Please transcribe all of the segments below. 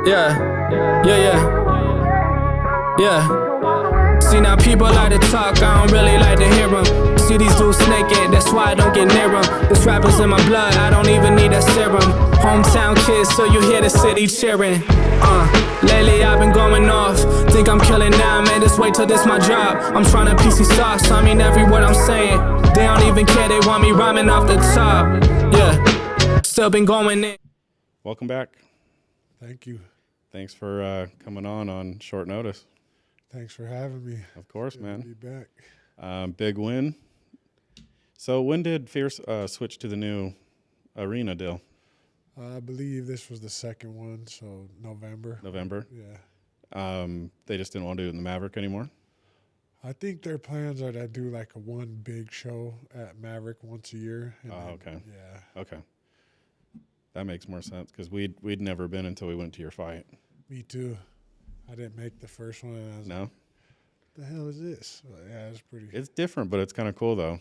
Yeah, yeah. See, now people like to talk, I don't really like to hear them. See these dudes snaking, that's why I don't get near them. This rapper's in my blood, I don't even need a serum. Hometown kids, so you hear the city cheering. Lately I've been going off, think I'm killing now, man, just wait till this my job. I'm trying to PC sauce, I mean every word I'm saying. They don't even care, they want me rhyming off the top. Yeah, still been going in. Welcome back. Thank you. Thanks for coming on short notice. Thanks for having me. Of course, Good man. to be back. Big win. So when did Fierce switch to the new arena deal? I believe this was the second one, so November. Yeah. They just didn't want to do it in the Maverick anymore? I think their plans are to do like a one big show at Maverick once a year. Okay. Yeah. Okay. That makes more sense because we'd never been until we went to your fight. Me too. I didn't make the first one, and I was like, No? the hell is this? But yeah, it's pretty. It's different, but it's kind of cool, though.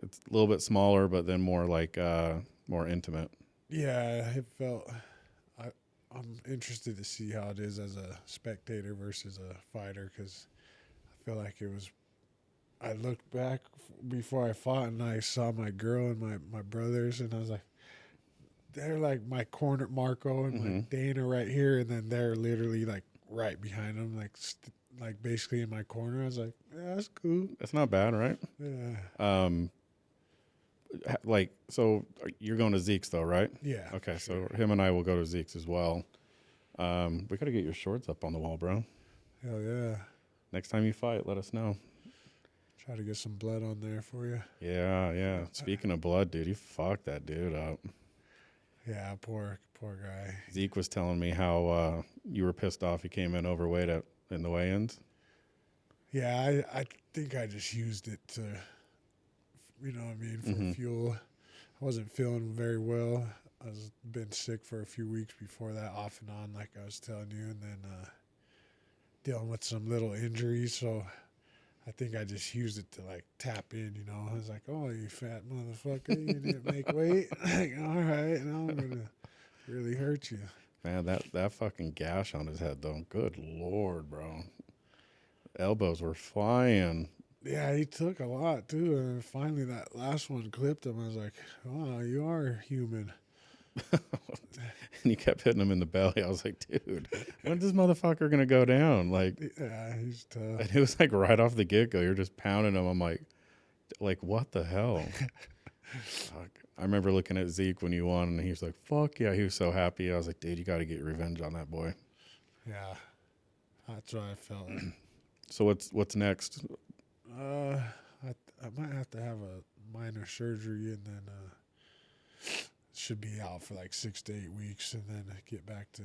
It's a little bit smaller, but then more like more intimate. Yeah, it felt. I'm interested to see how it is as a spectator versus a fighter because I feel like it was. I looked back before I fought and I saw my girl and my brothers, and I was like, they're like my corner, Marco and my Dana right here, and then they're literally like right behind them, like basically in my corner. I was like, yeah, that's cool. That's not bad, right? Yeah. Like, so you're going to Zeke's though, right? Yeah. Okay, sure. so him and I will go to Zeke's as well. We got to get your shorts up on the wall, bro. Hell yeah. Next time you fight, let us know. Try to get some blood on there for you. Yeah. Speaking of blood, dude, you fucked that dude up. Yeah, poor guy. Zeke was telling me how you were pissed off he came in overweight in the weigh-ins. Yeah, I think I just used it to, you know what I mean, for fuel. I wasn't feeling very well. I was been sick for a few weeks before that, off and on, like I was telling you, and then dealing with some little injuries. So I think I just used it to like tap in, you know. I was like, "Oh, you fat motherfucker, you didn't make weight." Like, all right, now I'm gonna really hurt you. Man, that fucking gash on his head though. Good Lord, bro. Elbows were flying. Yeah, he took a lot too, and finally that last one clipped him. I was like, "Wow, you are human." And you kept hitting him in the belly. I was like, dude, when's this motherfucker gonna go down? Like, yeah, he's tough. And it was like right off the get-go. You're just pounding him. I'm like what the hell? Fuck. I remember looking at Zeke when you won, and he was like, fuck yeah. He was so happy. I was like, dude, you got to get revenge on that boy. Yeah, that's what I felt. So what's next? I might have to have a minor surgery, and then should be out for like 6 to 8 weeks, and then get back to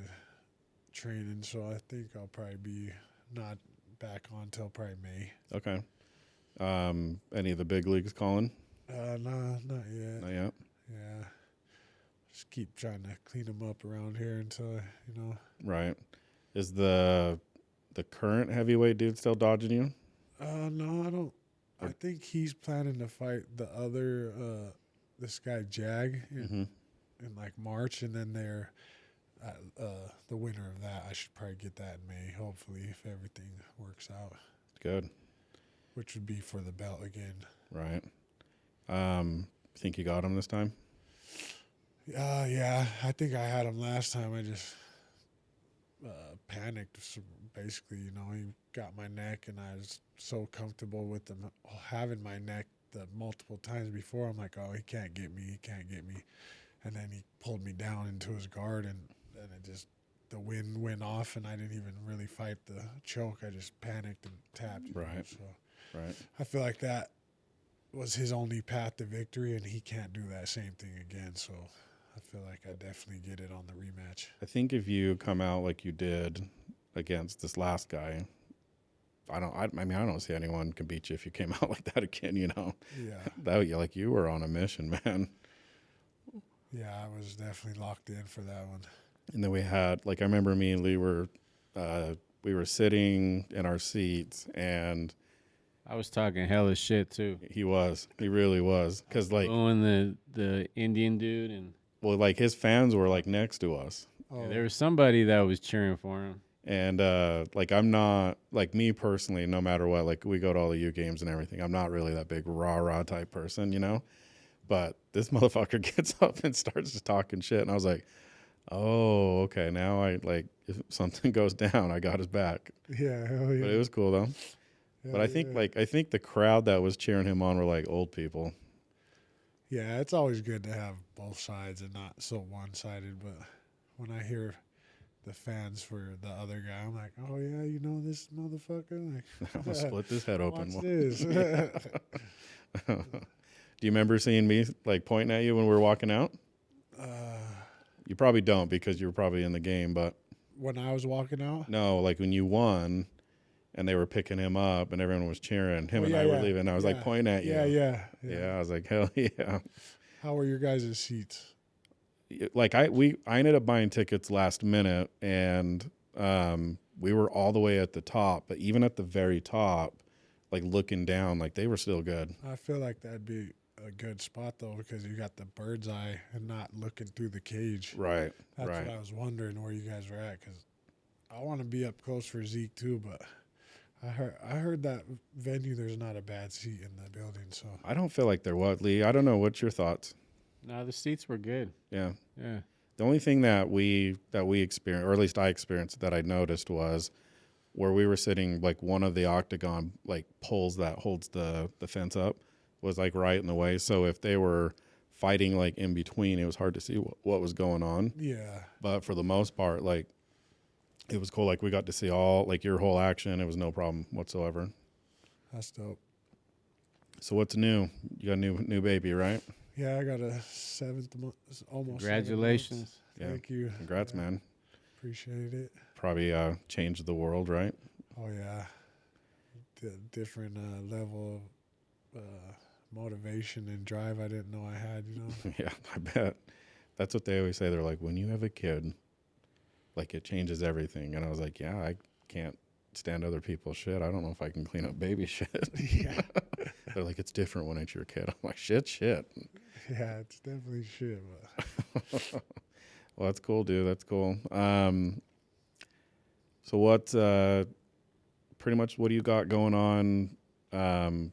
training. So I think I'll probably be not back on until probably May. Okay. Any of the big leagues calling? No, not yet. Not yet? Yeah. Just keep trying to clean them up around here until, you know. Right. Is the current heavyweight dude still dodging you? No, I don't. I think he's planning to fight the other, this guy Jag in like March, and then they're the winner of that. I should probably get that in May, hopefully, if everything works out. Good. Which would be for the belt again. Right. Think you got him this time? Yeah. I think I had him last time. I just panicked. So basically, you know, he got my neck, and I was so comfortable with him having my neck the multiple times before. I'm like, oh, he can't get me. And then he pulled me down into his guard, and it just, the wind went off, and I didn't even really fight the choke. I just panicked and tapped. Right. So Right. I feel like that was his only path to victory, and he can't do that same thing again. So I feel like I definitely get it on the rematch. I think if you come out like you did against this last guy, I don't see anyone can beat you if you came out like that again, you know. Yeah. Like you were on a mission, man. Yeah, I was definitely locked in for that one. And then we had, like, I remember me and Lee were sitting in our seats, and I was talking hella shit too. he really was, because like the Indian dude, and well, like his fans were like next to us. Oh, There was somebody that was cheering for him. And like I'm not like me personally, no matter what, like we go to all the U games and everything. I'm not really that big rah-rah type person, you know? But this motherfucker gets up and starts just talking shit. And I was like, oh, okay. Now I like if something goes down, I got his back. yeah, hell yeah. But it was cool though. But I think I think the crowd that was cheering him on were like old people. Yeah, it's always good to have both sides and not so one-sided. But when I hear the fans for the other guy, I'm like, oh yeah, you know this motherfucker. Like, I'm gonna split this head open. watch this. Do you remember seeing me like pointing at you when we were walking out? You probably don't because you were probably in the game, but When I was walking out, no, like when you won and they were picking him up and everyone was cheering, him Oh, and yeah, I were yeah, leaving. I was like yeah. pointing at you. Yeah. I was like, hell yeah. How were your guys' seats? Like I ended up buying tickets last minute and we were all the way at the top, but even at the very top, like looking down, like they were still good. I feel like that'd be a good spot though because you got the bird's eye and not looking through the cage. Right. That's right. what I was wondering where you guys were at because I want to be up close for Zeke too, but I heard that venue there's not a bad seat in the building, so I don't feel like there was, Lee. I don't know. What's your thoughts? No, the seats were good. Yeah. Yeah. The only thing that we experienced, or at least I experienced, that I noticed was where we were sitting, like one of the octagon like poles that holds the fence up was like right in the way. So if they were fighting like in between, it was hard to see what was going on. yeah. But for the most part, like it was cool. Like we got to see all like your whole action. It was no problem whatsoever. That's dope. So what's new? You got a new baby, right? Yeah, I got a 7th month, almost. 7 Congratulations. months. Yeah. Thank you. Congrats, Yeah, man. Appreciate it. Probably changed the world, right? Oh yeah, different level of motivation and drive I didn't know I had. You know. Yeah, I bet. That's what they always say. They're like, when you have a kid, like it changes everything. And I was like, yeah, I can't stand other people's shit. I don't know if I can clean up baby shit. Yeah. They're like, it's different when it's your kid. I'm like, shit. Yeah, it's definitely shit. But Well, that's cool, dude. That's cool. So what, pretty much what do you got going on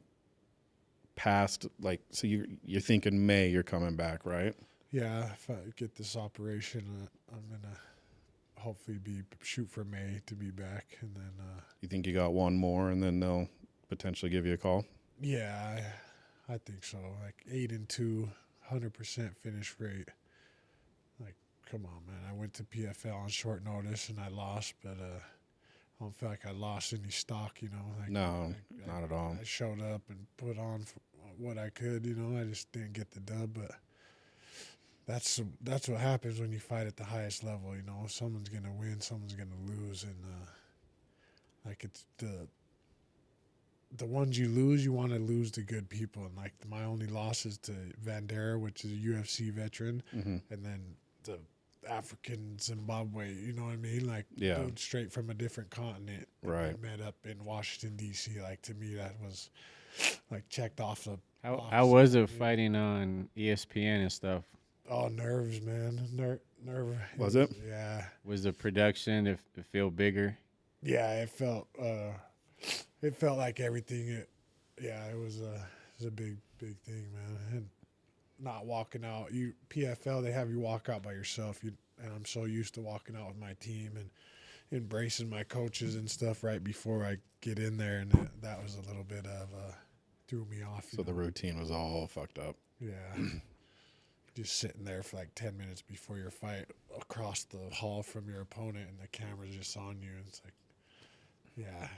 past, like, so you're thinking May you're coming back, right? yeah, if I get this operation, I'm gonna hopefully shoot for May to be back, and then You think you got one more and then they'll potentially give you a call? yeah, I think so. Like 8-2, 100% finish rate. Like, come on, man. I went to PFL on short notice and I lost, but I don't feel like I lost any stock, you know. Like, No, not at all. I showed up and put on what I could, you know. I just didn't get the dub, but that's what happens when you fight at the highest level, you know. Someone's gonna win, someone's gonna lose, and like it's the ones you lose, you want to lose to good people. And like my only loss is to Vandera, which is a UFC veteran, and then the African Zimbabwe. You know what I mean? Like Yeah. dude straight from a different continent. Right. We met up in Washington D.C. Like to me, that was like checked off the. How box. was it fighting on ESPN and stuff? Oh, nerves, man. Nerve. Was it? Yeah. Was the production it feel bigger? Yeah, it felt like everything. It was a big thing, man. And not walking out. PFL, they have you walk out by yourself. And I'm so used to walking out with my team and embracing my coaches and stuff right before I get in there, and that was a little bit of threw me off. So the routine was all fucked up. Yeah. Just sitting there for like 10 minutes before your fight across the hall from your opponent, and the camera's just on you. And it's like, yeah,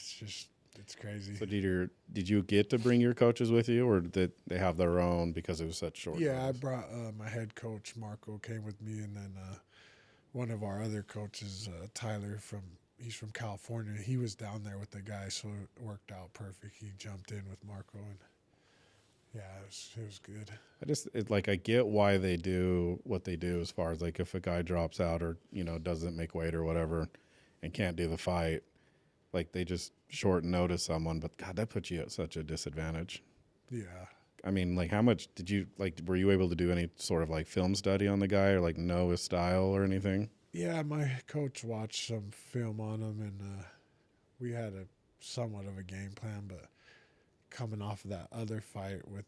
it's crazy. So did you get to bring your coaches with you, or did they have their own because it was such short Yeah, I notice? brought my head coach, Marco, came with me, and then one of our other coaches, Tyler, he's from California. He was down there with the guys, so it worked out perfect. He jumped in with Marco, and yeah, it was good. I get why they do what they do as far as like if a guy drops out or, you know, doesn't make weight or whatever and can't do the fight, like they just short notice someone, but God, that puts you at such a disadvantage. Yeah. I mean, like how much did you, like, were you able to do any sort of like film study on the guy or like know his style or anything? Yeah, my coach watched some film on him, and we had a somewhat of a game plan. But coming off of that other fight with,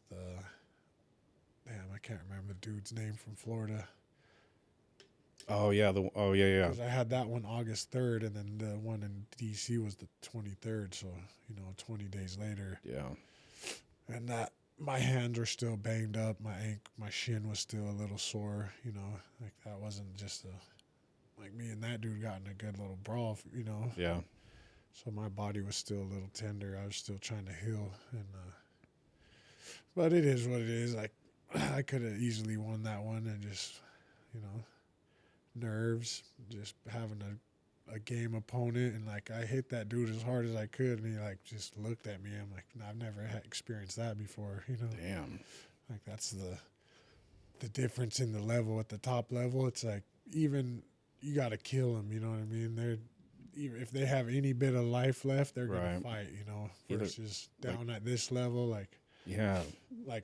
damn, I can't remember the dude's name from Florida. Oh yeah, yeah. Because I had that one August 3rd, and then the one in DC was the 23rd. So 20 days later. Yeah. And that my hands were still banged up. My shin was still a little sore. Like that wasn't just like me and that dude got in a good little brawl. Yeah. So my body was still a little tender. I was still trying to heal, and but it is what it is. Like I could have easily won that one, and just nerves, just having a game opponent, and like I hit that dude as hard as I could, and he like just looked at me. I'm like, I've never experienced that before. Damn. Like that's the difference in the level. At the top level, it's like even you got to kill them. You know what I mean? They're even if they have any bit of life left, they're gonna fight. Versus down at this level, like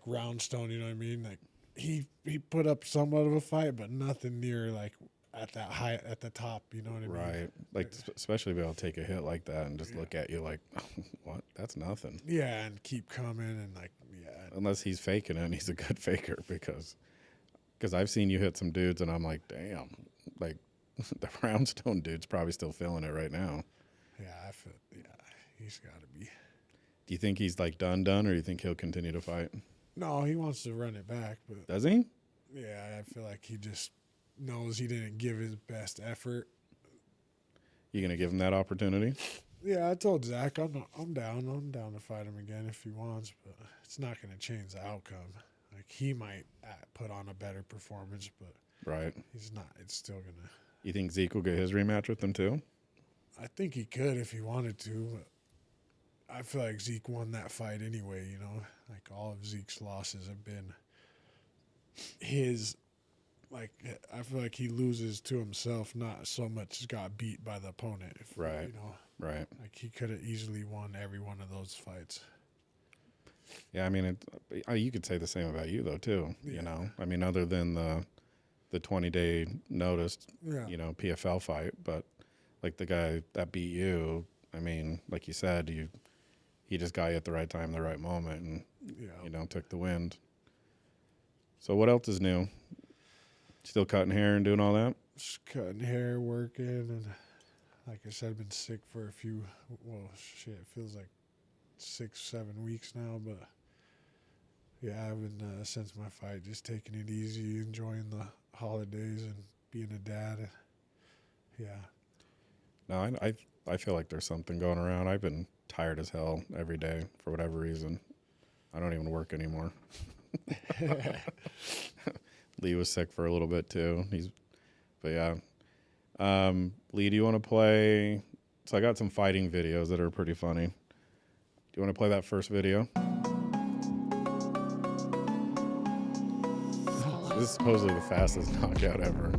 Roundstone. You know what I mean? Like he put up somewhat of a fight, but nothing near like at that height at the top. You know what I mean? Right. Like especially be able to take a hit like that and just look at you like, what? That's nothing. Yeah, and keep coming and like Unless he's faking it, and he's a good faker because I've seen you hit some dudes and I'm like, damn, like. The Roundstone dude's probably still feeling it right now. Yeah, he's got to be. Do you think he's like done, or do you think he'll continue to fight? No, he wants to run it back, but does he? Yeah, I feel like he just knows he didn't give his best effort. You gonna give him that opportunity? Yeah, I told Zack I'm down. I'm down to fight him again if he wants, but it's not gonna change the outcome. Like he might put on a better performance, but he's not. It's still gonna. You think Zeke will get his rematch with him too? I think he could if he wanted to. But I feel like Zeke won that fight anyway, Like all of Zeke's losses have been his. Like I feel like he loses to himself, not so much got beat by the opponent. Right. Like he could have easily won every one of those fights. Yeah, I mean, you could say the same about you though too. Yeah. I mean, other than the 20-day notice, PFL fight, but like the guy that beat you, I mean, like you said, he just got you at the right time, the right moment, and took the wind. So what else is new? Still cutting hair and doing all that? Just cutting hair, working, and like I said, I've been sick for it feels like 6-7 weeks now, but yeah, I've been since my fight, just taking it easy, enjoying the holidays and being a dad. Yeah. No, I feel like there's something going around. I've been tired as hell every day for whatever reason. I don't even work anymore. Lee was sick for a little bit too. But yeah. Lee, do you want to play? So I got some fighting videos that are pretty funny. Do you want to play that first video? This is supposedly the fastest knockout ever.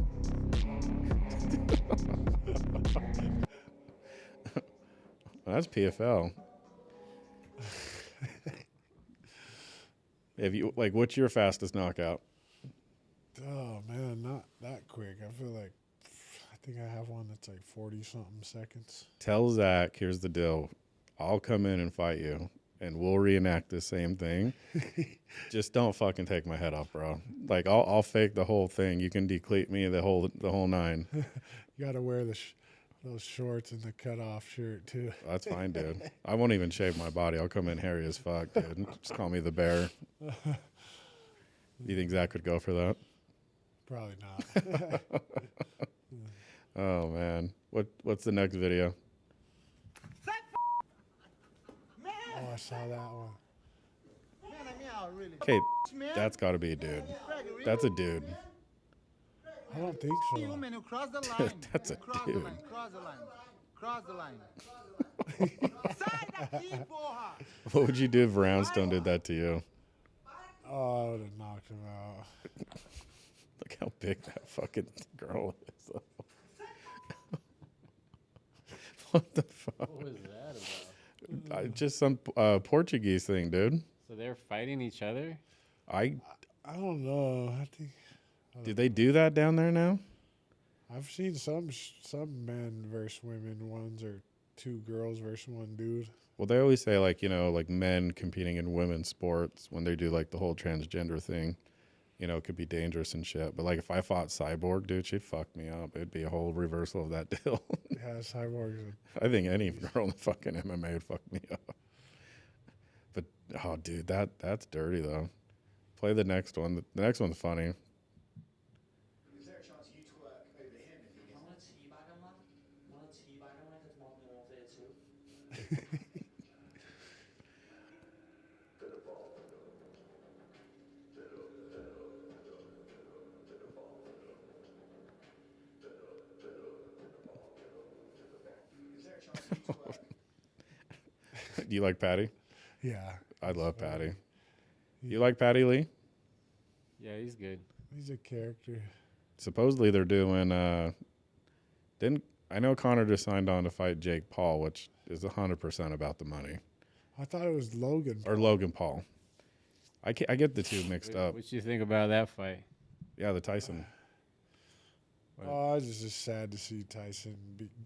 Well, that's PFL. What's your fastest knockout? Oh man, not that quick. I think I have one that's like 40-something seconds. Tell Zack, here's the deal. I'll come in and fight you, and we'll reenact the same thing. Just don't fucking take my head off, bro. Like I'll fake the whole thing. You can decleat me the whole nine. You got to wear those shorts and the cut-off shirt too. That's fine, dude. I won't even shave my body. I'll come in hairy as fuck, dude. Just call me the bear. You think Zack would go for that? Probably not. Oh man, what's the next video? Oh, I saw that one. Okay, that's got to be a dude. That's a dude. I don't think so. Human, you cross the line. That's a cross dude. The line. Cross the line. Sai daqui, porra! What would you do if Roundstone did that to you? Oh, I would have knocked him out. Look how big that fucking girl is. What the fuck? What was that about? Just some Portuguese thing, dude. So they're fighting each other? I don't know. Did they do that down there now? I've seen some men versus women ones or 2 girls versus 1 dude. Well, they always say like, you know, like men competing in women's sports when they do like the whole transgender thing, you know, it could be dangerous and shit. But like if I fought Cyborg, dude, she'd fuck me up. It'd be a whole reversal of that deal. Yeah, Cyborg's I think any girl in the fucking MMA would fuck me up. But oh, dude, that's dirty though. Play the next one. The next one's funny. Is there a chance you twerk over him if he gets I want to teabag him, man. I want to teabag him like it's Modern Warfare 2. Is there a chance you twerk? Do you like Patty? yeah. I love Patty. You like Patty Lee? Yeah, he's good. He's a character. Supposedly they're doing I know Connor just signed on to fight Jake Paul, which is 100% about the money. I thought it was Logan. Or Logan Paul. I get the two mixed up. What you think about that fight? Yeah, the Tyson. Oh, it's just sad to see Tyson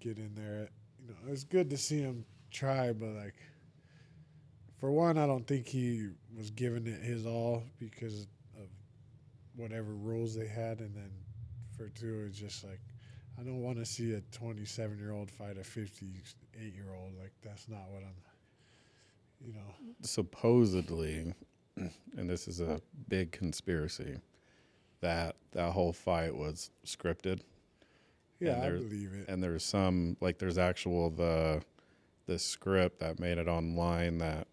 get in there. You know, it's good to see him try, but like, for one, I don't think he was giving it his all because of whatever rules they had, and then for two, it's just like, I don't want to see a 27-year-old fight a 58-year-old. Like, that's not what I'm, you know. Supposedly, and this is a big conspiracy, that whole fight was scripted. Yeah, I believe it. And there's some, like, there's actual the script that made it online that,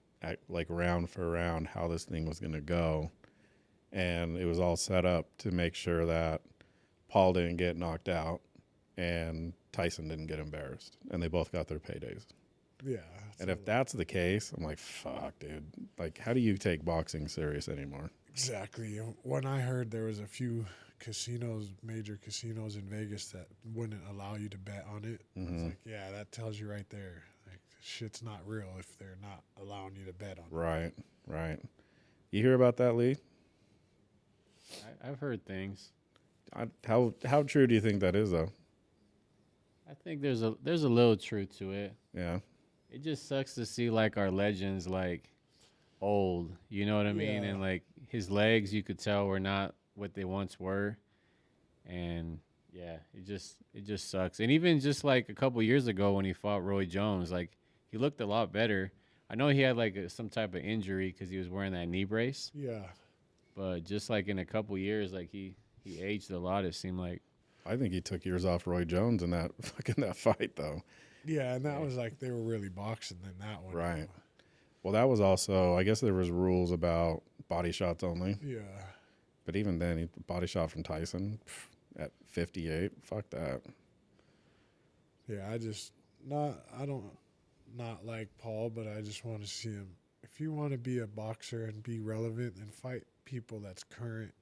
like, round for round, how this thing was going to go. And it was all set up to make sure that Paul didn't get knocked out and Tyson didn't get embarrassed. And they both got their paydays. Yeah. And if that's the case, I'm like, fuck, dude. Like, how do you take boxing serious anymore? Exactly. When I heard there was a few casinos, major casinos in Vegas that wouldn't allow you to bet on it, it's like, yeah, that tells you right there. Like, shit's not real if they're not allowing you to bet on it. Right. You hear about that, Lee? I've heard things. How true do you think that is, though? I think there's a little truth to it. Yeah. It just sucks to see like our legends like old, you know what I mean? Yeah. And like his legs, you could tell were not what they once were, and yeah, it just sucks. And even just like a couple years ago when he fought Roy Jones, like he looked a lot better. I know he had like some type of injury because he was wearing that knee brace, Yeah. but just like in a couple years, like he aged a lot. It seemed like. I think he took years off Roy Jones in that fight, though. Yeah, and that was like they were really boxing in that one. Right. Well, that was also, I guess there was rules about body shots only. Yeah. But even then, he body shot from Tyson at 58. Fuck that. Yeah, I don't like Paul, but I just want to see him. If you want to be a boxer and be relevant, then fight people that's current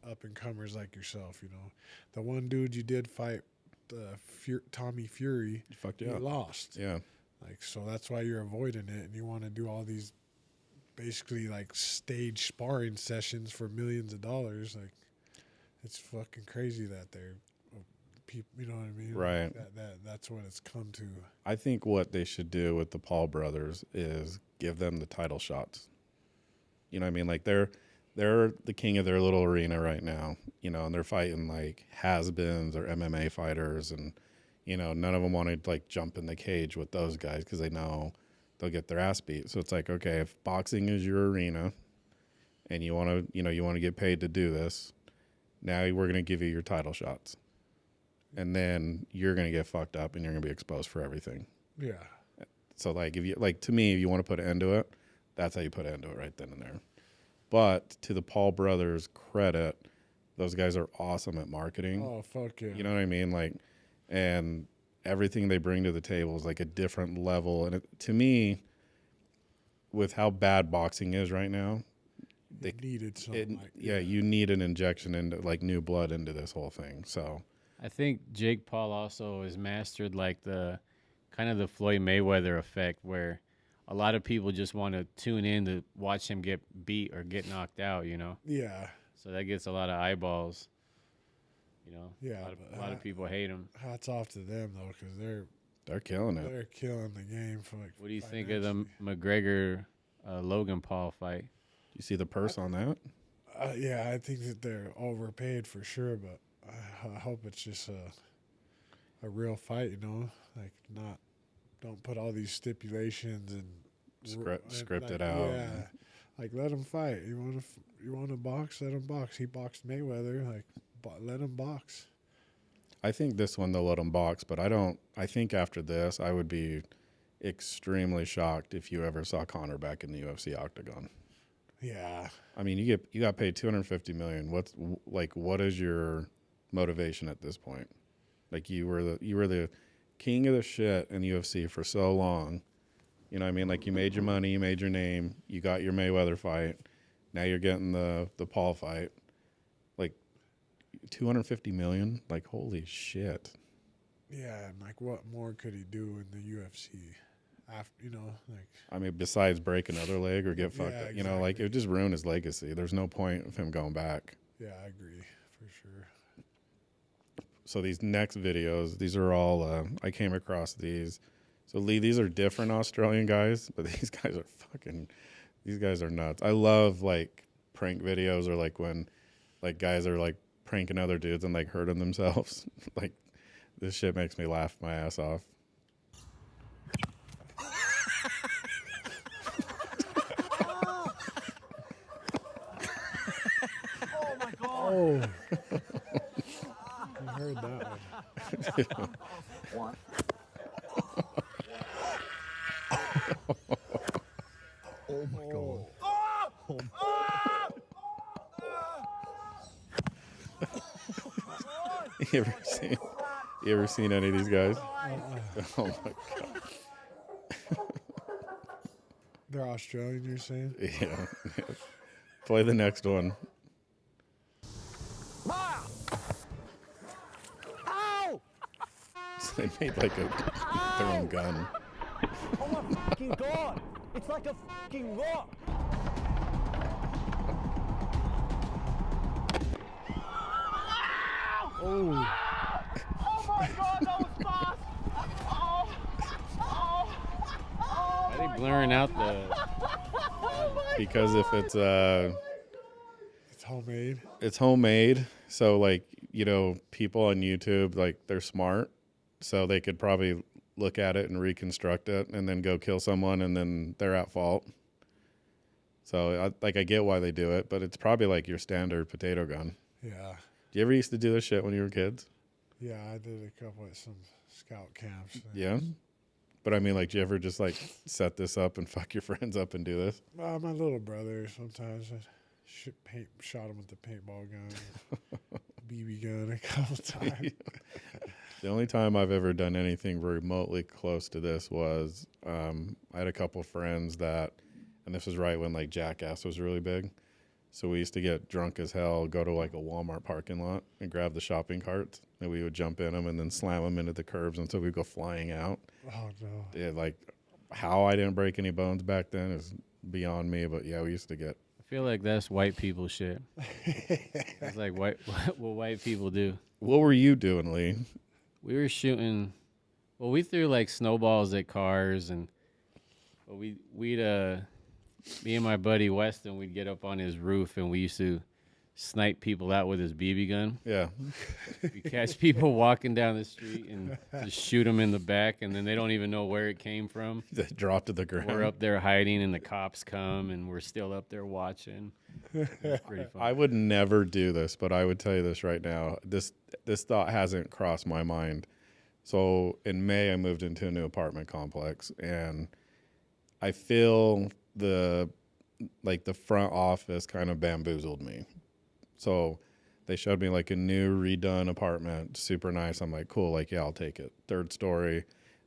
up and comers like yourself. You know, the one dude you did fight, Tommy Fury, Fucked you he up. lost. Yeah. Like, so that's why you're avoiding it, and you want to do all these basically like stage sparring sessions for millions of dollars. Like, it's fucking crazy that they're people. You know what I mean? Right. That's what it's come to. I think what they should do with the Paul brothers is give them the title shots. You know what I mean? Like, they're the king of their little arena right now, you know, and they're fighting like has-beens or MMA fighters, and, you know, none of them want to like jump in the cage with those guys because they know they'll get their ass beat. So it's like, okay, if boxing is your arena and you want to get paid to do this, now we're going to give you your title shots. And then you're going to get fucked up and you're going to be exposed for everything. Yeah. So like, if you, like, to me, if you want to put an end to it, that's how you put an end to it right then and there. But to the Paul brothers' credit, those guys are awesome at marketing. Oh, fuck yeah. You know what I mean? Like, and everything they bring to the table is like a different level. And to me, with how bad boxing is right now, They needed something like that. you need an injection into like new blood into this whole thing. So I think Jake Paul also has mastered like the kind of the Floyd Mayweather effect where a lot of people just want to tune in to watch him get beat or get knocked out, you know? Yeah. So that gets a lot of eyeballs. You know, Yeah, a lot of people hate him. Hats off to them though, because They're killing it. they're killing the game for like. What do you think of the financially. McGregor Logan Paul fight? You see the purse on that? Yeah, I think that they're overpaid for sure, but I hope it's just a real fight. You know, like don't put all these stipulations and Script like, it out. Yeah, like let him fight. You want to box? Let him box. He boxed Mayweather. Like let him box. I think this one they'll let him box, but I think after this, I would be extremely shocked if you ever saw Conor back in the UFC octagon. Yeah, I mean, you got paid $250 million. What is your motivation at this point? Like you were the king of the shit in the UFC for so long. You know what I mean? Like you made your money, you made your name, you got your Mayweather fight. Now you're getting the Paul fight. Like $250 million? Like holy shit. yeah, and like what more could he do in the UFC? After like I mean, besides break another leg or get fucked Yeah, up, like exactly. it would just ruin his legacy. There's no point of him going back. yeah, I agree for sure. So these next videos, these are all, I came across these. So Lee, these are different Australian guys, but these guys are nuts. I love like prank videos or like when like guys are like pranking other dudes and like hurting themselves. Like this shit makes me laugh my ass off. Oh, I heard that one. Oh my god. You ever seen any of these guys? Oh my god. They're Australian, you're saying? Yeah. Play the next one. So they made like their own gun. Oh my fucking god! It's like a fucking rock! Oh, Oh my god, that was fast! Oh! Oh! Why are they blurring out the? Because if it's homemade. it's homemade, so like, people on YouTube, like they're smart, so they could probably look at it and reconstruct it and then go kill someone and then they're at fault. So I get why they do it, but it's probably like your standard potato gun. Yeah. Do you ever used to do this shit when you were kids? Yeah, I did a couple at some scout camps. Yeah. But I mean, like, do you ever just like set this up and fuck your friends up and do this? My little brother, sometimes I shot him with the paintball gun, BB gun a couple times. The only time I've ever done anything remotely close to this was I had a couple friends that, and this was right when like Jackass was really big. So we used to get drunk as hell, go to like a Walmart parking lot and grab the shopping carts, and we would jump in them and then slam them into the curbs until we go flying out. Oh no! Yeah, like how I didn't break any bones back then is beyond me. But yeah, we used to get. I feel like that's white people shit. It's like what white people do. What were you doing, Lee? We were shooting. Well, we threw like snowballs at cars, and we'd me and my buddy Weston, we'd get up on his roof and we used to snipe people out with his BB gun. Yeah. We catch people walking down the street and just shoot them in the back, and then they don't even know where it came from. That dropped to the ground. We're up there hiding, and the cops come, and we're still up there watching. It's pretty fun. I would never do this, but I would tell you this right now. This thought hasn't crossed my mind. So in May, I moved into a new apartment complex, and I feel the front office kind of bamboozled me. So they showed me like a new redone apartment, super nice. I'm like, cool, like, yeah, I'll take it. 3rd story,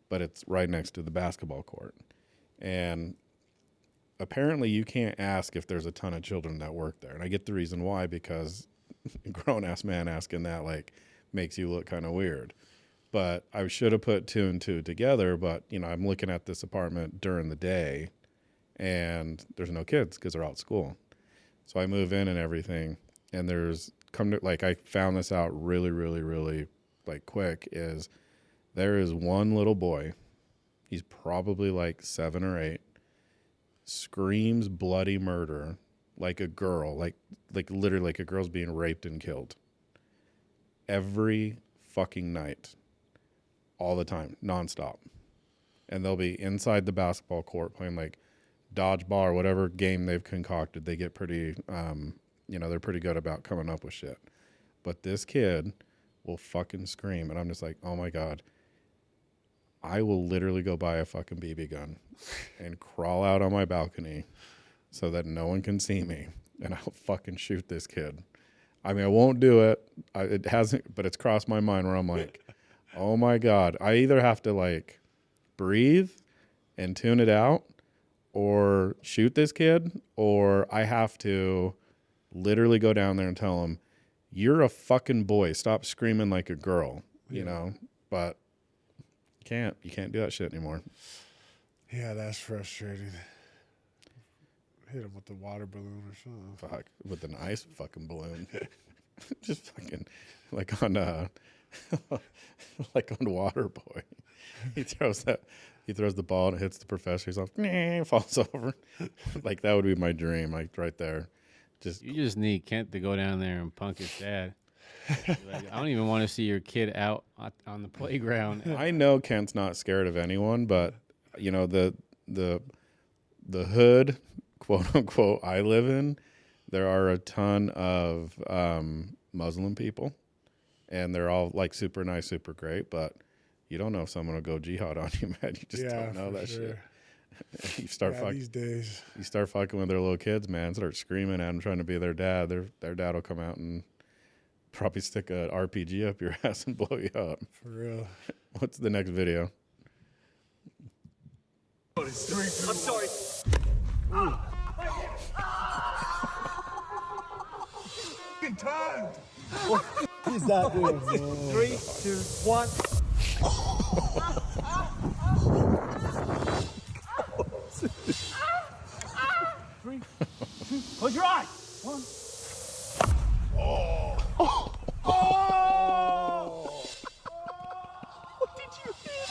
but it's right next to the basketball court. And apparently you can't ask if there's a ton of children that work there. And I get the reason why, because a grown-ass man asking that like makes you look kind of weird. But I should have put 2 and 2 together, but I'm looking at this apartment during the day and there's no kids because they're out of school. So I move in and everything, and there's come to, like, I found this out really, really, really, like, quick, is there is one little boy, he's probably like 7 or 8, screams bloody murder like a girl, like literally like a girl's being raped and killed every fucking night, all the time, nonstop. And they'll be inside the basketball court playing like dodgeball or whatever game they've concocted. They get pretty, they're pretty good about coming up with shit. But this kid will fucking scream, and I'm just like, oh my God. I will literally go buy a fucking BB gun and crawl out on my balcony so that no one can see me, and I'll fucking shoot this kid. I mean, I won't do it. It hasn't, but it's crossed my mind where I'm like, oh my God. I either have to like breathe and tune it out or shoot this kid, or I have to literally go down there and tell him, you're a fucking boy. Stop screaming like a girl, you know? But you can't do that shit anymore. Yeah, that's frustrating. Hit him with the water balloon or something. Fuck, with an ice fucking balloon. Just fucking like on like on Waterboy. He throws the ball and it hits the professor. He's like, nah, falls over. Like that would be my dream, like right there. You just need Kent to go down there and punk his dad. Like, I don't even want to see your kid out on the playground. I know Kent's not scared of anyone, but you know the hood, quote unquote, I live in, there are a ton of Muslim people, and they're all like super nice, super great, but you don't know if someone will go jihad on you, man. You just don't know that shit. You start fucking these days. You start fucking with their little kids, man. Start screaming at them, trying to be their dad. Their dad will come out and probably stick a RPG up your ass and blow you up. For real. What's the next video? I'm sorry. Time. He's that doing? 3, 2, 1. Three, two, close your eyes. 1. What did you hit?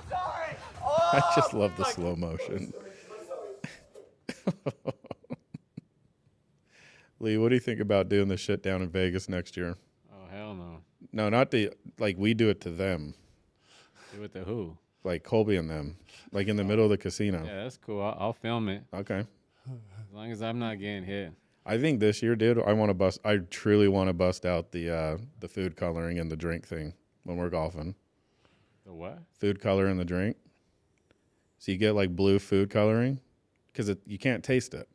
Sorry. I just love the slow motion. Lee, what do you think about doing this shit down in Vegas next year? Oh, hell no. No, not like we do it to them. Do it to who? Like Colby and them. Like in the middle of the casino. Yeah, that's cool. I'll film it. Okay. As long as I'm not getting hit. I think this year, dude, I truly want to bust out the food coloring and the drink thing when we're golfing. The what? Food color in the drink. So you get like blue food coloring because you can't taste it.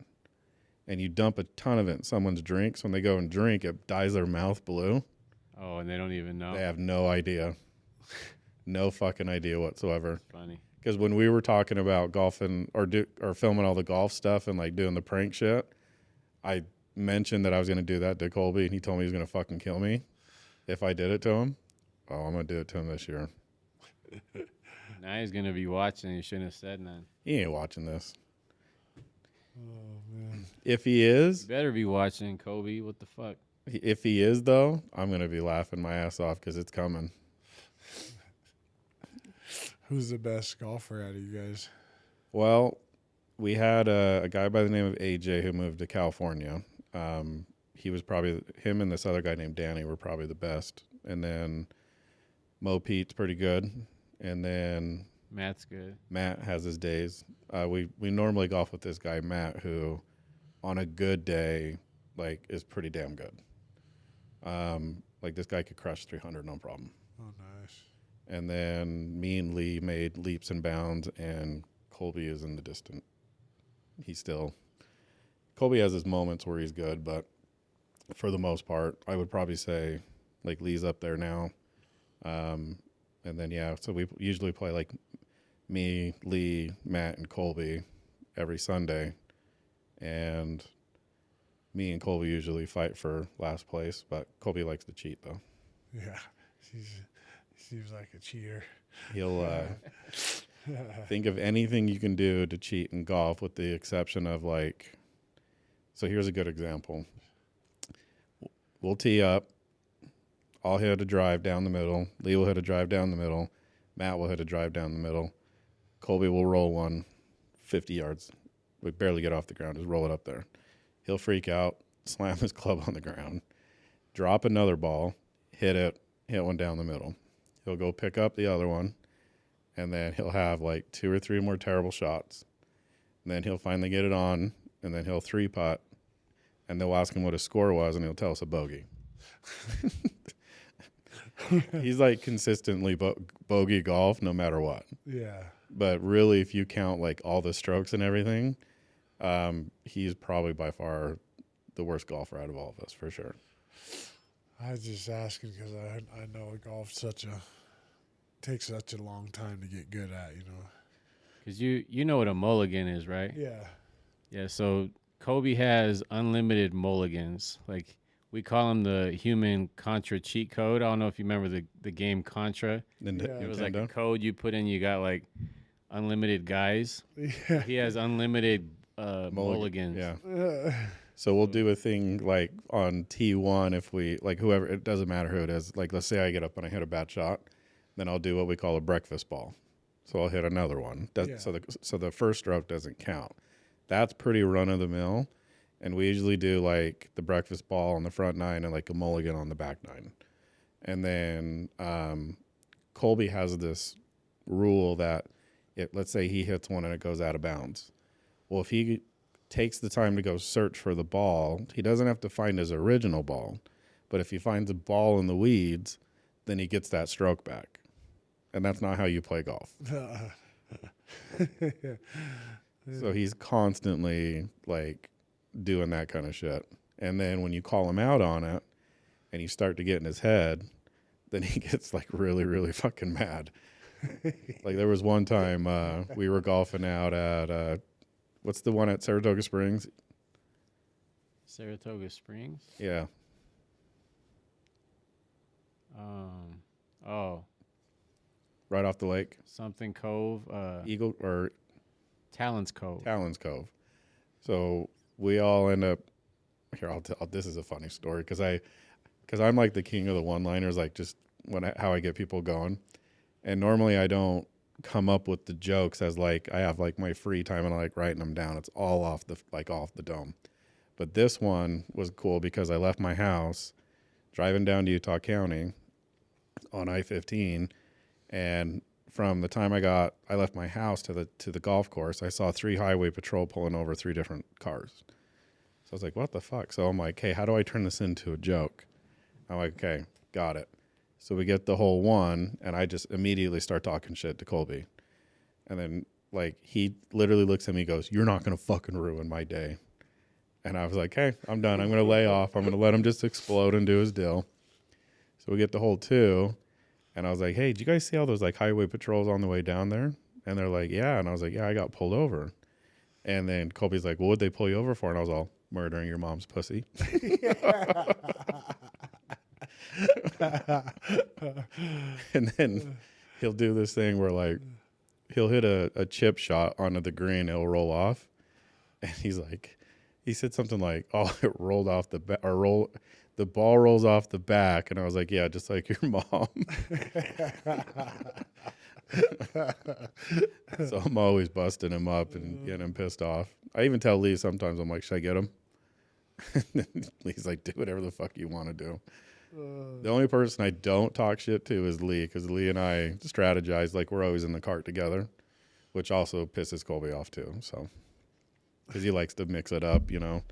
And you dump a ton of it in someone's drink. So when they go and drink, it dyes their mouth blue. Oh, and they don't even know. They have no idea. No fucking idea whatsoever. Funny. Because when we were talking about golfing or filming all the golf stuff and like doing the prank shit, I mentioned that I was going to do that to Colby, and he told me he was going to fucking kill me if I did it to him. Oh, I'm going to do it to him this year. Now he's going to be watching. He shouldn't have said nothing. He ain't watching this. Oh, man. If he is, You better be watching, Kobe. What the fuck? if he is though, I'm going to be laughing my ass off because it's coming. Who's the best golfer out of you guys? Well, we had a guy by the name of AJ who moved to California. He was probably, him and this other guy named Danny were probably the best. And then Mo Pete's pretty good. And then Matt's good. Matt has his days. We normally golf with this guy, Matt, who on a good day, like, is pretty damn good. Like, this guy could crush 300, no problem. Oh, nice. And then me and Lee made leaps and bounds, and Colby is in the distant. Colby has his moments where he's good, but for the most part, I would probably say, like, Lee's up there now. And then, yeah, so we usually play, like, me, Lee, Matt, and Colby every Sunday. And me and Colby usually fight for last place, but Colby likes to cheat, though. Yeah. He seems like a cheater. He'll think of anything you can do to cheat in golf, with the exception of, like, so here's a good example. we'll tee up. I'll hit a drive down the middle. Lee will hit a drive down the middle. Matt will hit a drive down the middle. Colby will roll one 50 yards. We barely get off the ground. Just roll it up there. He'll freak out, slam his club on the ground, drop another ball, hit one down the middle. He'll go pick up the other one, and then he'll have like 2 or 3 more terrible shots. And then he'll finally get it on, and then he'll 3-putt, and they'll ask him what his score was, and he'll tell us a bogey. He's like consistently bogey golf no matter what. Yeah. But really, if you count like all the strokes and everything, he's probably by far the worst golfer out of all of us, for sure. I was just asking because I know golf takes such a long time to get good at, you know. Because you know what a mulligan is, right? Yeah. Yeah, so Kobe has unlimited mulligans. Like, we call them the human Contra cheat code. I don't know if you remember the game Contra. It was like a code you put in, you got like unlimited guys. Yeah. He has unlimited mulligans. Yeah. So we'll do a thing like on T1 if we, like whoever, it doesn't matter who it is. Like let's say I get up and I hit a bad shot, then I'll do what we call a breakfast ball. So I'll hit another one. So the first stroke doesn't count. That's pretty run of the mill. And we usually do like the breakfast ball on the front 9 and like a mulligan on the back 9. And then Colby has this rule that let's say he hits one and it goes out of bounds. Well, if he takes the time to go search for the ball, he doesn't have to find his original ball. But if he finds a ball in the weeds, then he gets that stroke back. And that's not how you play golf. So he's constantly like doing that kind of shit. And then when you call him out on it and you start to get in his head, then he gets like really, really fucking mad. Like there was one time we were golfing out at what's the one at Saratoga Springs? Saratoga Springs? Yeah. Right off the lake. Something Cove. Eagle or Talons Cove. Talons Cove. So we all end up here. This is a funny story because I'm like the king of the one-liners, like just how I get people going. And normally I don't come up with the jokes as like I have like my free time and I like writing them down. It's all off the dome. But this one was cool because I left my house driving down to Utah County on I-15, and from the time I left my house to the golf course, I saw 3 highway patrol pulling over 3 different cars. So I was like, what the fuck? So I'm like, hey, how do I turn this into a joke? I'm like, okay, got it. So we get the whole one, and I just immediately start talking shit to Colby. And then, like, he literally looks at me and goes, you're not going to fucking ruin my day. And I was like, hey, I'm done. I'm going to lay off. I'm going to let him just explode and do his deal. So we get the whole 2, and I was like, hey, did you guys see all those, like, highway patrols on the way down there? And they're like, yeah. And I was like, yeah, I got pulled over. And then Colby's like, well, what'd they pull you over for? And I was all, murdering your mom's pussy. And then he'll do this thing where like he'll hit a chip shot onto the green, it'll roll off, and he said something like, oh, it rolled off the back, or the ball rolls off the back. And I was like, yeah, just like your mom. So I'm always busting him up and getting him pissed off. I even tell Lee sometimes, I'm like, should I get him? Lee's like, do whatever the fuck you want to do. The only person I don't talk shit to is Lee, because Lee and I strategize like we're always in the cart together, which also pisses Colby off too. So, because he likes to mix it up, you know.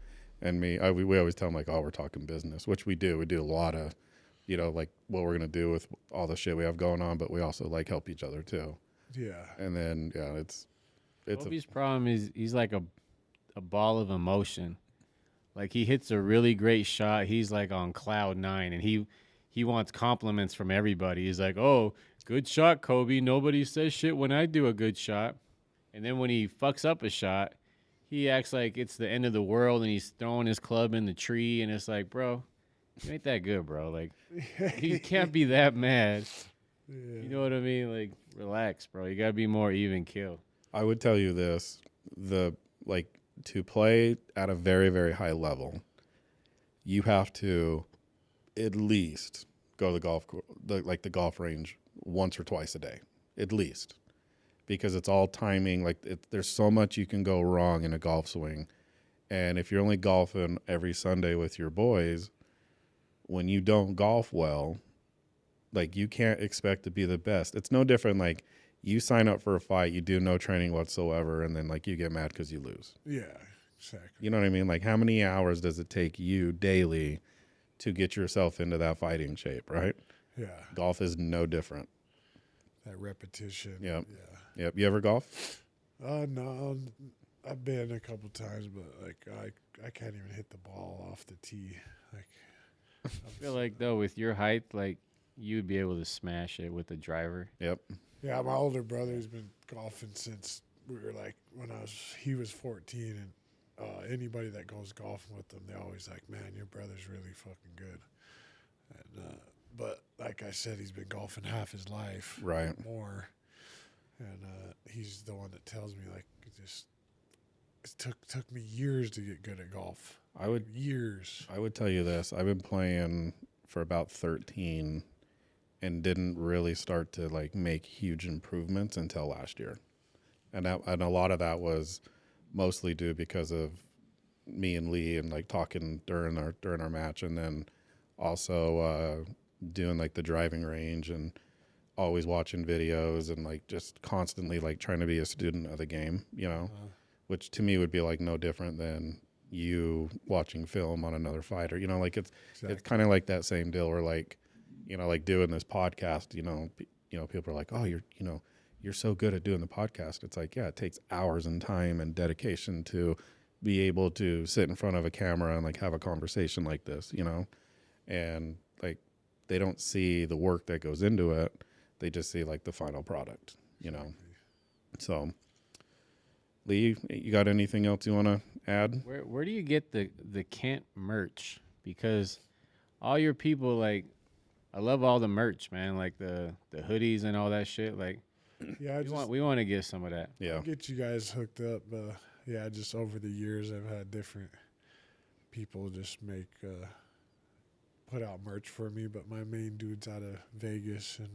And we always tell him like, oh, we're talking business, which we do. We do a lot of, you know, like what we're gonna do with all the shit we have going on, but we also like help each other too. Yeah. And then it's Kobe's problem is he's like a ball of emotion. Like he hits a really great shot, he's like on cloud 9, and he wants compliments from everybody. He's like, "Oh, good shot, Kobe. Nobody says shit when I do a good shot." And then when he fucks up a shot, he acts like it's the end of the world, and he's throwing his club in the tree, and it's like, bro, you ain't that good, bro. Like, you can't be that mad. Yeah. You know what I mean? Like, relax, bro. You gotta be more even kill. I would tell you this: to play at a very, very high level, you have to at least go to the golf range once or twice a day, at least, because it's all timing. Like there's so much you can go wrong in a golf swing, and if you're only golfing every Sunday with your boys, when you don't golf well, like you can't expect to be the best. It's no different. Like you sign up for a fight, you do no training whatsoever, and then like you get mad because you lose. Yeah, exactly. You know what I mean? Like how many hours does it take you daily to get yourself into that fighting shape, right? Yeah, Golf is no different. that repetition. Yep. Yeah. Yep. You ever golf? No, I've been a couple times, but like I can't even hit the ball off the tee. Like I feel like though with your height, like you'd be able to smash it with the driver. Yep. yeah, my older brother's been golfing since we were like he was 14, and anybody that goes golfing with them, they always like, man, your brother's really fucking good. And but like I said, he's been golfing half his life, Right. more, and he's the one that tells me like it took me years to get good at golf. I would tell you this. I've been playing for about 13 and didn't really start to like make huge improvements until last year. And a lot of that was mostly due because of me and Lee and like talking during our match, and then also doing like the driving range and always watching videos and like just constantly like trying to be a student of the game, you know, which to me would be like no different than you watching film on another fighter, you know, like it's kind of like that same deal where like, you know, like doing this podcast, you know, people are like, oh, you're so good at doing the podcast. It's like, yeah, it takes hours and time and dedication to be able to sit in front of a camera and like have a conversation like this, you know, and like they don't see the work that goes into it. They just see like the final product, you know. So Lee, you got anything else you want to add? Where do you get the Kent merch? Because all your people, like, I love all the merch, man. Like the hoodies and all that shit. Like, Yeah, we want to get some of that. Yeah. get you guys hooked up. Yeah, just over the years, I've had different people just put out merch for me, but my main dude's out of Vegas, and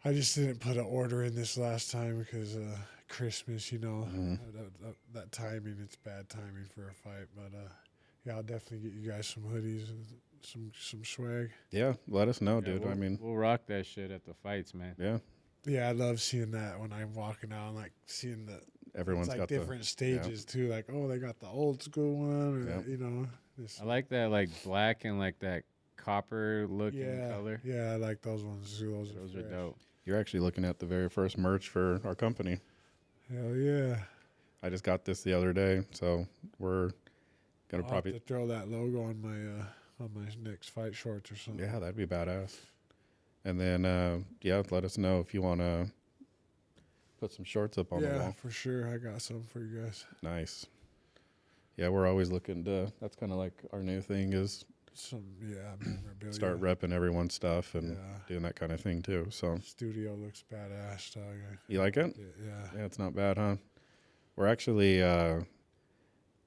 I just didn't put an order in this last time because Christmas, you know, that timing, it's bad timing for a fight. But yeah, I'll definitely get you guys some hoodies and some swag. Yeah, let us know, Yeah, dude. I mean, we'll rock that shit at the fights, man. yeah. Yeah, I love seeing that when I'm walking out, like seeing Everyone's it's like got different stages too. Like, oh, they got the old school one, or Yep. you know. I like that, like black and like that copper looking Yeah, color. yeah, I like those ones too. Those are fresh. dope. You're actually looking at the very first merch for our company. Hell yeah! I just got this the other day, so we're gonna I'll probably have to throw that logo on my next fight shorts or something. yeah, that'd be badass. And then yeah, let us know if you want to put some shorts up on the Yeah, wall. for sure. I got some for you guys. Nice. Yeah, we're always looking to. That's kind of like our new thing is Some memorabilia. start repping everyone's stuff and Yeah. doing that kind of thing too. So Studio looks badass, dog. you like it? Yeah. Yeah, it's not bad, huh? We're actually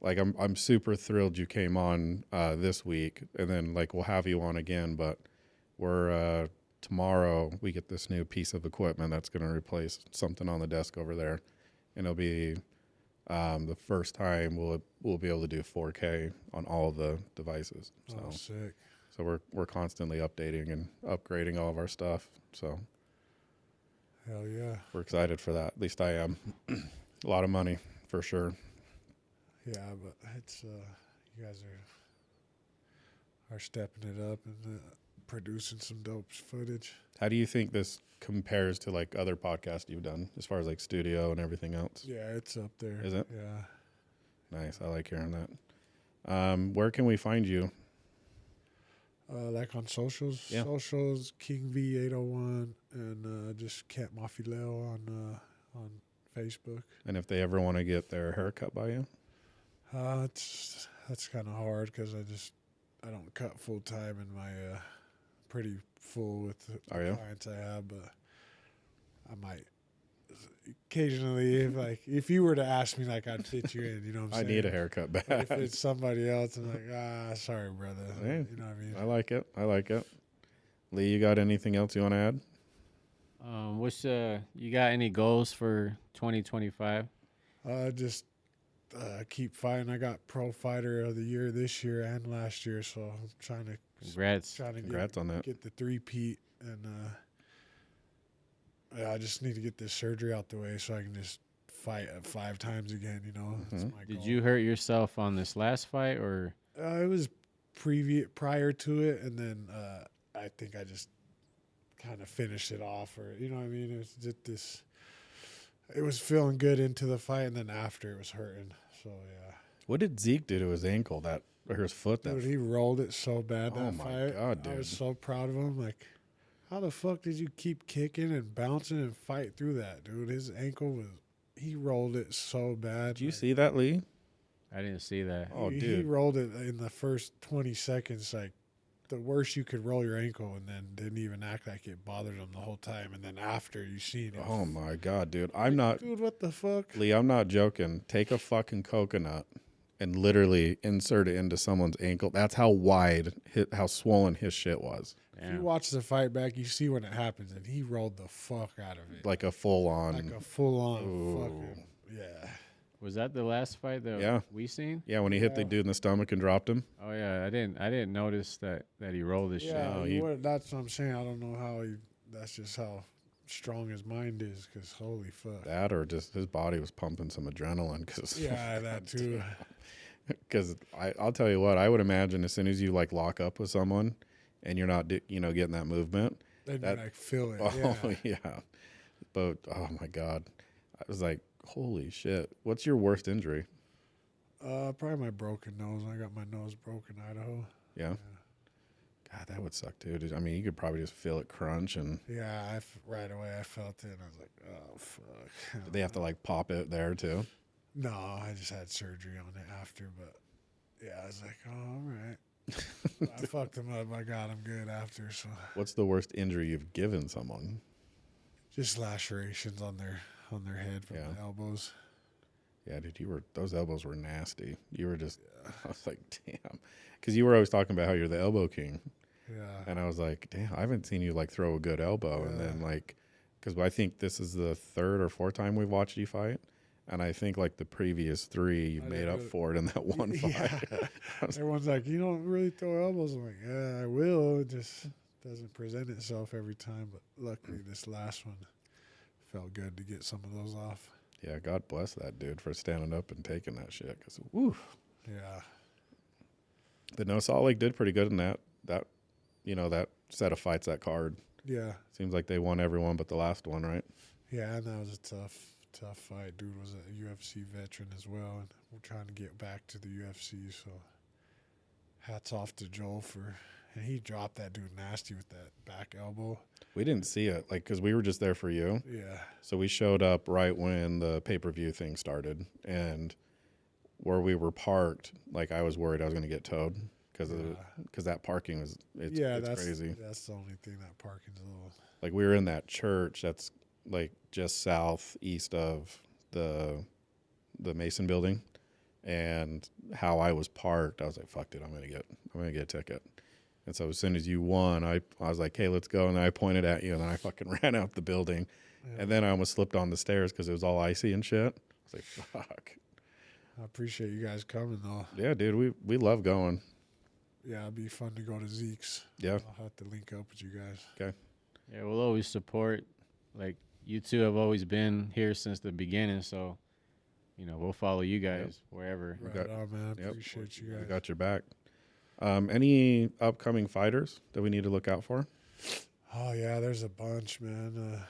like I'm super thrilled you came on this week, and then like we'll have you on again. But we're tomorrow we get this new piece of equipment that's going to replace something on the desk over there, and it'll be the first time we'll be able to do 4K on all of the devices. So Oh, sick. so we're constantly updating and upgrading all of our stuff. So Hell yeah. we're excited for that. At least I am. A lot of money for sure. Yeah, but it's you guys are stepping it up and producing some dope footage. How do you think this compares to like other podcasts you've done as far as like studio and everything else? Yeah, it's up there. Is it? Yeah. Nice. I like hearing that. Where can we find you? Like on socials. Yeah. Socials, King V801, and just Cat Mafileo on Facebook. And if they ever want to get their hair cut by you? That's kind of hard because I don't cut full time, and my pretty full with the Are you? clients I have, but I occasionally, if you were to ask me, like, I'd fit you in. You know what I'm I saying? need a haircut But bad. if it's somebody else, I'm like, sorry, brother. Hey, You know what I mean? I like it. I like it. Lee, you got anything else you want to add? You got any goals for 2025? Just keep fighting. I got Pro Fighter of the Year this year and last year, so I'm trying to Congrats. Congrats on that. get the 3-peat, and I just need to get this surgery out the way so I can just fight 5 times again. You know, that's my Did goal. you hurt yourself on this last fight, or It was prior to it, and then I think I just kind of finished it off, or you know what I mean. It was just this. It was feeling good into the fight, and then after it was hurting. So yeah. What did Zeke do to his ankle or his foot? Dude, he rolled it so bad Oh that my fight. God, I was dude. so proud of him. Like, how the fuck did you keep kicking and bouncing and fight through that, dude? His ankle was. He rolled it so bad. Did you see that, Lee? I didn't see that. Oh, He dude. rolled it in the first 20 seconds, like the worst you could roll your ankle, and then didn't even act like it bothered him the whole time. And then after you seen it, Oh my God, dude. I'm not, dude, what the fuck? Lee, I'm not joking. Take a fucking coconut and literally insert it into someone's ankle. That's how how swollen his shit was. If you watch the fight back, you see when it happens, and he rolled the fuck out of it, Like a full on. like a full on Ooh. fucking yeah. Was that the last fight that Yeah. we seen? Yeah, when he hit the dude in the stomach and dropped him. Oh yeah, I didn't notice that he rolled his shit. Yeah, No, that's what I'm saying. I don't know how he. That's just how strong his mind is. Cause holy fuck. That or just his body was pumping some adrenaline. Yeah, that too. Because I'll tell you what, I would imagine as soon as you like lock up with someone and you're not, getting that movement. Then That- you like feel it. Oh, Yeah. yeah. But, oh my God. I was like, holy shit. What's your worst injury? Probably my broken nose. I got my nose broken, Idaho. Yeah. God, that would suck, dude. I mean, you could probably just feel it crunch and Yeah, right away I felt it, and I was like, oh fuck. they have to like pop it there too. No, I just had surgery on it after, but yeah, I was like, oh, all right. I fucked him up. I got him good after, so What's the worst injury you've given someone? just lacerations on their head from Yeah. the elbows. Yeah, dude, those elbows were nasty. You were just, I was like, damn. Because you were always talking about how you're the elbow king. Yeah. And I was like, damn, I haven't seen you like throw a good elbow. And then like, because I think this is the 3rd or 4th time we've watched you fight. And I think like the previous 3, you I made did up good. for it in that one fight. Yeah. Everyone's like, you don't really throw elbows. I'm like, yeah, I will. It just doesn't present itself every time. But luckily, this last one felt good to get some of those off. Yeah, God bless that dude for standing up and taking that shit. Because, woo. Yeah. But no, Salt Lake did pretty good in that set of fights, that card. Yeah. Seems like they won everyone but the last one, right? Yeah, and that was a tough fight. Dude was a UFC veteran as well, and we're trying to get back to the UFC. So, hats off to Joel and he dropped that dude nasty with that back elbow. We didn't see it, like, because we were just there for you. Yeah, So we showed up right when the pay-per-view thing started, and where we were parked, like, I was worried I was going to get towed because that parking was it's that's crazy. That's the only thing, that parking's a little. Like, we were in that church that's like just southeast of the Mason building, and how I was parked, I was like, fuck it, I'm gonna get a ticket. And so as soon as you won, I was like, hey, let's go. And then I pointed at you, and then I fucking ran out the building. Yeah. And then I almost slipped on the stairs because it was all icy and shit. I was like, fuck. I appreciate you guys coming though. Yeah, dude, we love going. Yeah, it'd be fun to go to Zeke's. Yeah. I'll have to link up with you guys. Okay. Yeah, we'll always support. Like, you two have always been here since the beginning, so we'll follow you guys wherever. Right got- on, man. I Yep. appreciate you We guys. got your back. Any upcoming fighters that we need to look out for? Oh yeah, there's a bunch, man.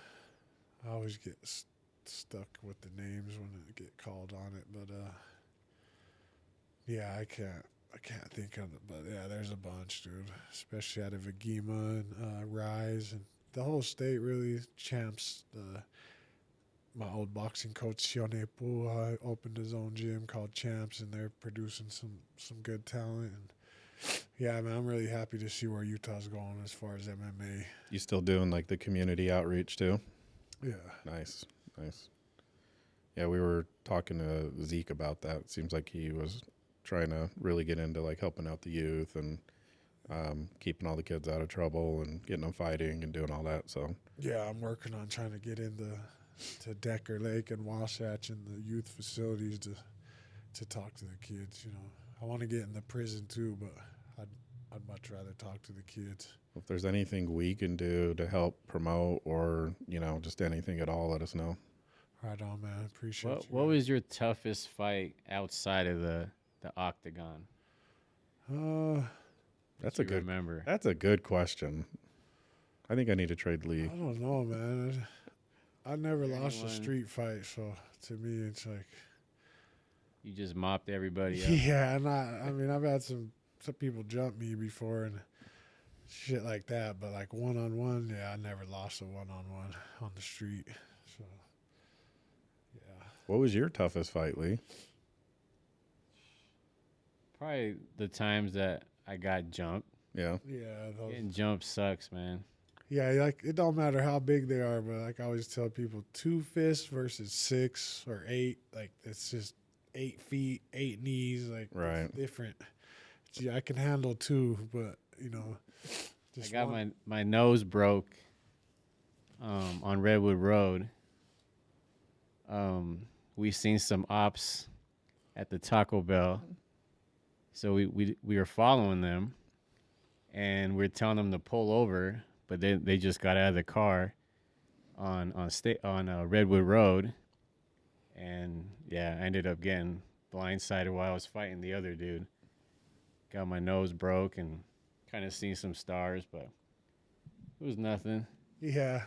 I always get stuck with the names when I get called on it, but yeah, I can't think of it, but yeah, there's a bunch, dude. Especially out of Agima and Rise and the whole state, really. Champs. My old boxing coach Sione Pua opened his own gym called Champs, and they're producing some good talent. And yeah, man, I'm really happy to see where Utah's going as far as MMA. You still doing like the community outreach too? Yeah. Nice. Nice. Yeah, we were talking to Zeke about that. It seems like he was trying to really get into like helping out the youth and keeping all the kids out of trouble and getting them fighting and doing all that. So Yeah, I'm working on trying to get into to Decker Lake and Wasatch and the youth facilities to talk to the kids. You know, I want to get in the prison too, but I'd much rather talk to the kids. if there's anything we can do to help promote or, you know, just anything at all, let us know. Right on, man. Appreciate you. What was your toughest fight outside of the octagon? That's Do a you good remember. That's a good question. I think I need to trade Lee. I don't know, man. I never there lost a anyone- street fight, so to me, it's like, You just mopped everybody up. yeah. And I mean, I've had some people jump me before and shit like that, but like 1-on-1, yeah, I never lost a 1-on-1 on the street. So, yeah. What was your toughest fight, Lee? Probably the times that I got jumped. Yeah. Yeah, those, Getting jumped sucks, man. yeah, like it don't matter how big they are, but like I always tell people, 2 fists versus 6 or 8, like it's just 8 feet, 8 knees, like Right. it's different. Gee, I can handle 2, but you know, I just got one- my nose broke on Redwood Road. We seen some ops at the Taco Bell. So we were following them, and we are telling them to pull over, but they just got out of the car on Redwood Road, and yeah, I ended up getting blindsided while I was fighting the other dude. Got my nose broke and kind of seen some stars, but it was nothing. Yeah,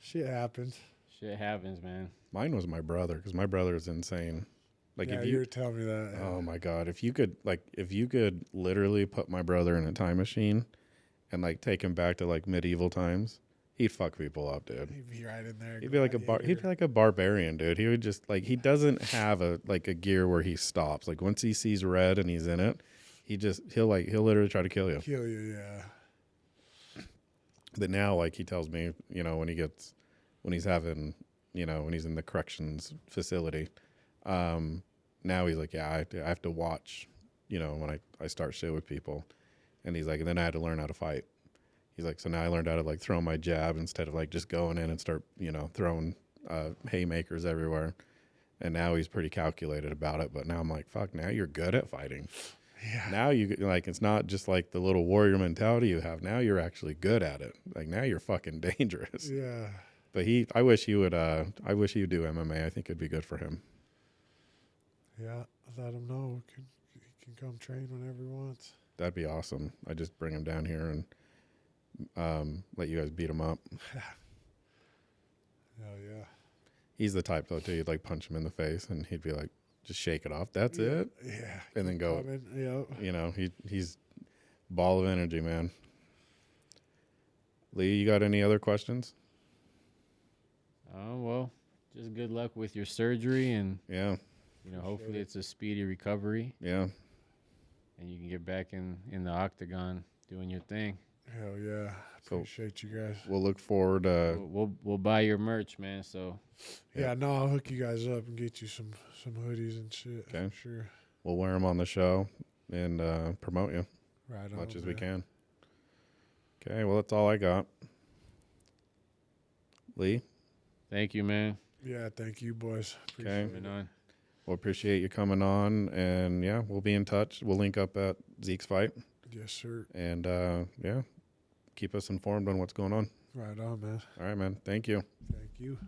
shit happens. Shit happens, man. Mine was my brother because my brother is insane. Like Yeah, if you were you, telling me that. Yeah. oh my God, if you could literally put my brother in a time machine and like take him back to like medieval times, he'd fuck people up, dude. He'd be right in there. He'd be like a barbarian, dude. He would just like, he doesn't have a gear where he stops. Like once he sees red and he's in it, he'll literally try to kill you. Kill you, yeah. But now, like he tells me, you know, when he's having, you know, when he's in the corrections facility, now he's like, yeah, I have to watch, you know, when I start shit with people. And he's like, and then I had to learn how to fight. He's like, so now I learned how to like throw my jab instead of like just going in and start, you know, throwing haymakers everywhere. And now he's pretty calculated about it. But now I'm like, fuck, now you're good at fighting. Yeah. Now you like, it's not just like the little warrior mentality you have. Now you're actually good at it. Like now you're fucking dangerous. Yeah. But I wish he would do MMA. I think it'd be good for him. Yeah. Let him know. He can come train whenever he wants. That'd be awesome. I just bring him down here and let you guys beat him up. Hell yeah. He's the type though too. You'd like punch him in the face and he'd be like, just shake it off. That's it. Yeah. And then go. Yeah. You know, he's ball of energy, man. Lee, you got any other questions? Oh, well, just good luck with your surgery, and Yeah. you know, hopefully it's a speedy recovery Yeah. and you can get back in the octagon doing your thing. Hell yeah. So- Appreciate you guys. We'll look forward to We'll buy your merch, man. So Yeah, no, I'll hook you guys up and get you some hoodies and shit. Okay. For sure. we'll wear him on the show and promote you Right as on. much as we man. can. Okay, well that's all I got. Lee, thank you, man. Yeah, thank you, boys. Appreciate Okay. it. Coming on. we'll appreciate you coming on, and yeah, we'll be in touch. We'll link up at Zeke's fight, Yes, sir. and yeah, keep us informed on what's going on. Right on, man. All right, man. Thank you. Thank you.